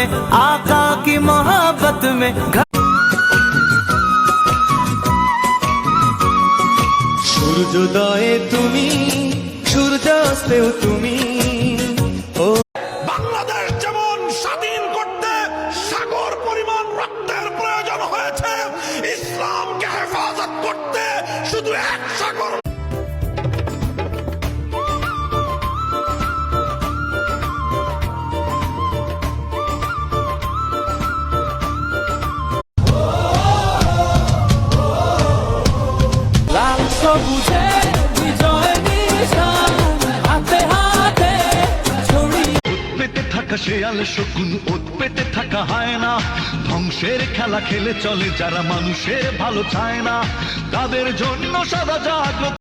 में, आका की मोहब्बत में। সূর্যোদয়ে তুমি, সূর্যাস্তেও তুমি। ও বাংলাদেশ যেমন স্বাধীন করতে সাগর পরিমাণ রক্তের প্রয়োজন হয়েছে, ইসলামকে হেফাজত করতে শুধু এক সাগর। লাল সবুজে বিজয় নিশান, হাতে হাতে ছড়িয়ে। পেতে থাকা শেয়াল শকুন, ওত পেতে থাকা হয় না। ধ্বংসের খেলা খেলে চলে যারা মানুষের ভালো চায় না, তাদের জন্য সদা জাগ্রত।